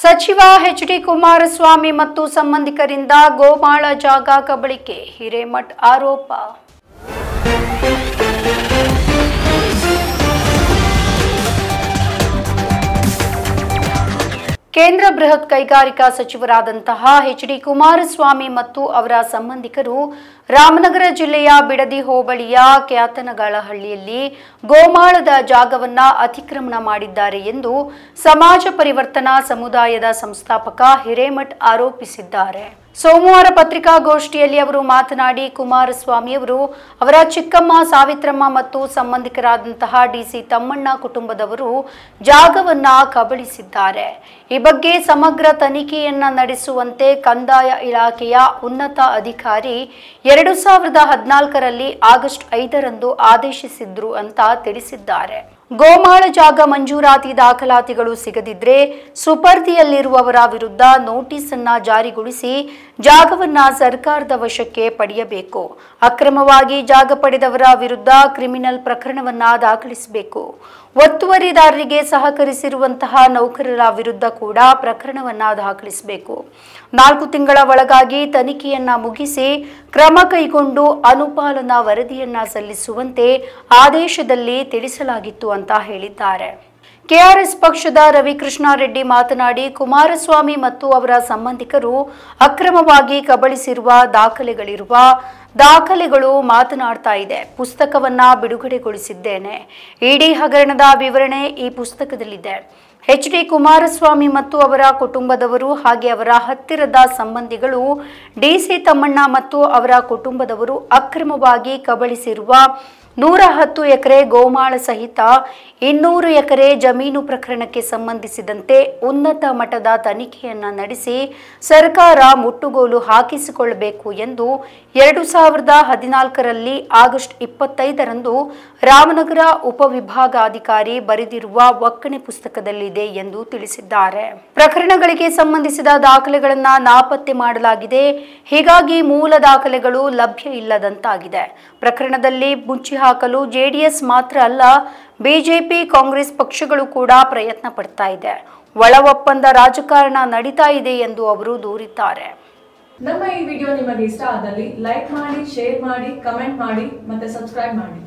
ಸಚಿವ ಎಚ್.ಡಿ. ಕುಮಾರಸ್ವಾಮಿ ಮತ್ತು ಸಂಬಂಧಿಕರಿಂದ ಗೋಮಾಳ ಜಾಗ ಕಬಳಿಕೆ, ಹಿರೇಮಠ್ ಆರೋಪ. ಕೇಂದ್ರ ಬೃಹತ್ ಕೈಗಾರಿಕಾ ಸಚಿವರಾದಂತಹ ಎಚ್.ಡಿ. ಕುಮಾರಸ್ವಾಮಿ ಮತ್ತು ಅವರ ಸಂಬಂಧಿಕರು ರಾಮನಗರ ಜಿಲ್ಲೆಯ ಬಿಡದಿ ಹೋಬಳಿಯ ಕ್ಯಾತನಗಾಳಹಳ್ಳಿಯಲ್ಲಿ ಗೋಮಾಳದ ಜಾಗವನ್ನ ಅತಿಕ್ರಮಣ ಮಾಡಿದ್ದಾರೆ ಎಂದು ಸಮಾಜ ಪರಿವರ್ತನಾ ಸಮುದಾಯದ ಸಂಸ್ಥಾಪಕ ಹಿರೇಮಠ್ ಆರೋಪಿಸಿದ್ದಾರೆ. ಸೋಮವಾರ ಪತ್ರಿಕಾಗೋಷ್ಠಿಯಲ್ಲಿ ಅವರು ಮಾತನಾಡಿ, ಕುಮಾರಸ್ವಾಮಿ ಅವರು ಅವರ ಚಿಕ್ಕಮ್ಮ ಸಾವಿತ್ರಮ್ಮ ಮತ್ತು ಸಂಬಂಧಿಕರಾದಂತಹ ಡಿಸಿ ತಮ್ಮಣ್ಣ ಕುಟುಂಬದವರು ಜಾಗವನ್ನ ಕಬಳಿಸಿದ್ದಾರೆ. ಈ ಬಗ್ಗೆ ಸಮಗ್ರ ತನಿಖೆಯನ್ನ ನಡೆಸುವಂತೆ ಕಂದಾಯ ಇಲಾಖೆಯ ಉನ್ನತ ಅಧಿಕಾರಿ 2014ರಲ್ಲಿ ಆಗಸ್ಟ್ 5ರಂದು ಆದೇಶಿಸಿದ್ರು ಅಂತ ತಿಳಿಸಿದ್ದಾರೆ. ಗೋಮಾಳ ಜಾಗ ಮಂಜೂರಾತಿ ದಾಖಲಾತಿಗಳು ಸಿಗದಿದ್ರೆ ಸುಪರ್ದಿಯಲ್ಲಿರುವವರ ವಿರುದ್ಧ ನೋಟಿಸ್ ಅನ್ನ ಜಾರಿಗೊಳಿಸಿ ಜಾಗವನ್ನ ಸರ್ಕಾರದ ವಶಕ್ಕೆ ಪಡೆಯಬೇಕು. ಅಕ್ರಮವಾಗಿ ಜಾಗ ಪಡೆದವರ ವಿರುದ್ಧ ಕ್ರಿಮಿನಲ್ ಪ್ರಕರಣವನ್ನ ದಾಖಲಿಸಬೇಕು. ಒತ್ತುವರಿದಾರರಿಗೆ ಸಹಕರಿಸಿರುವಂತಹ ನೌಕರರ ವಿರುದ್ಧ ಕೂಡ ಪ್ರಕರಣವನ್ನ ದಾಖಲಿಸಬೇಕು. 4 ತಿಂಗಳ ಒಳಗಾಗಿ ತನಿಖೆಯನ್ನ ಮುಗಿಸಿ ಕ್ರಮ ಕೈಗೊಂಡು ಅನುಪಾಲನಾ ವರದಿಯನ್ನ ಸಲ್ಲಿಸುವಂತೆ ಆದೇಶದಲ್ಲಿ ತಿಳಿಸಲಾಗಿತ್ತು ಅಂತ ಹೇಳಿದ್ದಾರೆ. ಕೆಆರ್ಎಸ್ ಪಕ್ಷದ ರವಿಕೃಷ್ಣ ರೆಡ್ಡಿ ಮಾತನಾಡಿ, ಕುಮಾರಸ್ವಾಮಿ ಮತ್ತು ಅವರ ಸಂಬಂಧಿಕರು ಅಕ್ರಮವಾಗಿ ಕಬಳಿಸಿರುವ ದಾಖಲೆಗಳು ಮಾತನಾಡ್ತಾ ಇದೆ. ಪುಸ್ತಕವನ್ನ ಬಿಡುಗಡೆಗೊಳಿಸಿದ್ದೇನೆ. ಇಡಿ ಹಗರಣದ ವಿವರಣೆ ಈ ಪುಸ್ತಕದಲ್ಲಿದೆ. ಎಚ್.ಡಿ. ಕುಮಾರಸ್ವಾಮಿ ಮತ್ತು ಅವರ ಕುಟುಂಬದವರು ಹಾಗೆ ಅವರ ಹತ್ತಿರದ ಸಂಬಂಧಿಗಳು ಡಿಸಿ ತಮ್ಮಣ್ಣ ಮತ್ತು ಅವರ ಕುಟುಂಬದವರು ಅಕ್ರಮವಾಗಿ ಕಬಳಿಸಿರುವ 110 ಎಕರೆ ಗೋಮಾಳ ಸಹಿತ 200 ಎಕರೆ ಜಮೀನು ಪ್ರಕರಣಕ್ಕೆ ಸಂಬಂಧಿಸಿದಂತೆ ಉನ್ನತ ಮಟ್ಟದ ತನಿಖೆಯನ್ನ ನಡೆಸಿ ಸರ್ಕಾರ ಮುಟ್ಟುಗೋಲು ಹಾಕಿಸಿಕೊಳ್ಳಬೇಕು ಎಂದು 2014ರಲ್ಲಿ ಆಗಸ್ಟ್ 25ರಂದು ರಾಮನಗರ ಉಪವಿಭಾಗಾಧಿಕಾರಿ ಬರೆದಿರುವ ಒಕ್ಕಣೆ ಪುಸ್ತಕದಲ್ಲಿದೆ ಎಂದು ತಿಳಿಸಿದ್ದಾರೆ. ಪ್ರಕರಣಗಳಿಗೆ ಸಂಬಂಧಿಸಿದ ದಾಖಲೆಗಳನ್ನ ನಾಪತ್ತೆ ಮಾಡಲಾಗಿದೆ. ಹೀಗಾಗಿ ಮೂಲ ದಾಖಲೆಗಳು ಲಭ್ಯ ಇಲ್ಲದಂತಾಗಿದೆ. ಪ್ರಕರಣದಲ್ಲಿ ಮುಚ್ಚಿ ಹಾಕಲು ಜೆಡಿಎಸ್ ಮಾತ್ರ ಅಲ್ಲ, ಬಿಜೆಪಿ, ಕಾಂಗ್ರೆಸ್ ಪಕ್ಷಗಳು ಕೂಡ ಪ್ರಯತ್ನ ಪಡ್ತಾ ಇದೆ. ಒಳ ಒಪ್ಪಂದ ರಾಜಕಾರಣ ನಡೀತಾ ಇದೆ ಎಂದು ಅವರು ದೂರಿದ್ದಾರೆ. ನಮ್ಮ ಈ ವಿಡಿಯೋ ನಿಮಗೆ ಇಷ್ಟ ಆದಲ್ಲಿ ಲೈಕ್ ಮಾಡಿ, ಶೇರ್ ಮಾಡಿ, ಕಮೆಂಟ್ ಮಾಡಿ ಮತ್ತೆ ಸಬ್ಸ್ಕ್ರೈಬ್ ಮಾಡಿ.